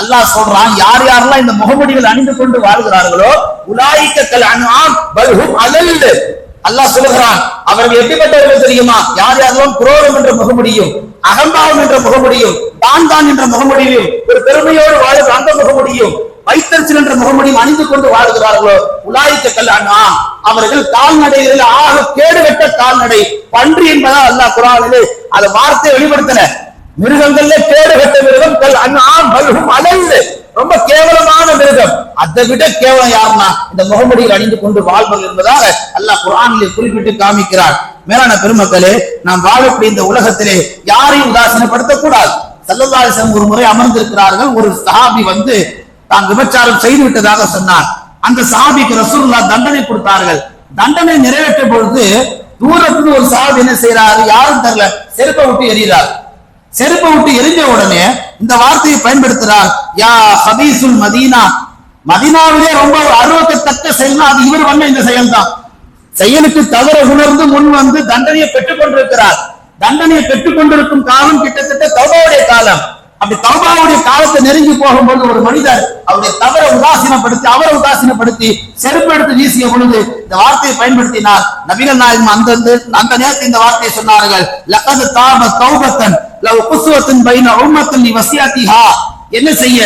அல்லாஹ் சொல்றான், யார் யாரெல்லாம் இந்த முகமூடிகள் அணிந்து கொண்டு வாழ்கிறார்களோ உலாயிக்க கல் அன்ஆம் பல் ஹும் அதல். அல்லாஹ் சொல்கிறான், அவர்கள் எப்படிப்பட்டவர்கள் தெரியுமா? யார் யாரெல்லாம் குரோதம் என்ற முகமுடியும், அகம்பாவம் என்ற முகமுடியும், தான் என்ற முகமுடியும், ஒரு பெருமையோடு வாழுகிற அந்த முகமுடியும், வைத்தறிச்சல் என்ற முகமுடியும் அணிந்து கொண்டு வாழ்கிறார்களோ உலாயிக்க கல் அன்ஆம், அவர்கள் கால்நடைகளில் ஆக கேடுகட்ட கால்நடை பன்றி என்பதா அல்லாஹ் குர்ஆனிலே அந்த வார்த்தையை வெளிப்படுத்தல. மிருகங்கள்ல கேடுகட்ட மிருகம் கல் அன்ஆம் பல் ஹும் அதல், ரொம்ப கேவலமான மிருகம். அதை விட கேவலம் யாருன்னா இந்த முகமுடியில் அணிந்து கொண்டு வாழ்வது என்பதாக அல்லாஹ் குர்ஆனிலே குறிப்பிட்டு காமிக்கிறார். மேலான பெருமக்களே, நாம் வாழக்கூடிய இந்த உலகத்திலே யாரையும் உதாசீனப்படுத்தக்கூடாது. ஸல்லல்லாஹு அலைஹி வஸல்லம் ஒரு முறை அமர்ந்திருக்கிறார்கள். ஒரு சஹாபி வந்து தான் விபச்சாரம் செய்து விட்டதாக சொன்னார். அந்த சஹாபிக்கு ரசூலுல்லாஹ் தண்டனை கொடுத்தார்கள். தண்டனை நிறைவேற்ற பொழுது தூரத்துல ஒரு சஹாபி என்ன செய்யறாரு, யாரும் தெரியல, செருப்பை விட்டு எறிகிறார். செருப்பை விட்டு எரிஞ்ச உடனே இந்த வார்த்தையை பயன்படுத்துறார், யா ஹபீசுல் மதீனா, மதீனாவிலே ரொம்ப அருவத்தக்க செயல்னா அது இவர் பண்ண இந்த செயல் தான். செயலுக்கு தவற உணர்ந்து முன் வந்து தண்டனையை பெற்றுக் கொண்டிருக்கிறார். தண்டனையை பெற்றுக் கொண்டிருக்கும் காலம் கிட்டத்தட்ட தௌபாவுடைய காலம். அப்படி தௌபாவுடைய காலத்தை நெருங்கி போகும்போது ஒரு மனிதர் அவருடைய தவறை அவரை உதாசீனப்படுத்தி செருப்பு எடுத்து வீசிய பொழுது இந்த வார்த்தையை பயன்படுத்தினார். நபிகள் நாயகம் அந்த நேரத்தில் இந்த வார்த்தையை சொன்னார்கள், லகத் தாப தௌபத்தன் லவ் குஸ்வத்தன் பைன உம்மத்தன் லிவசியத்திஹா. என்ன செய்ய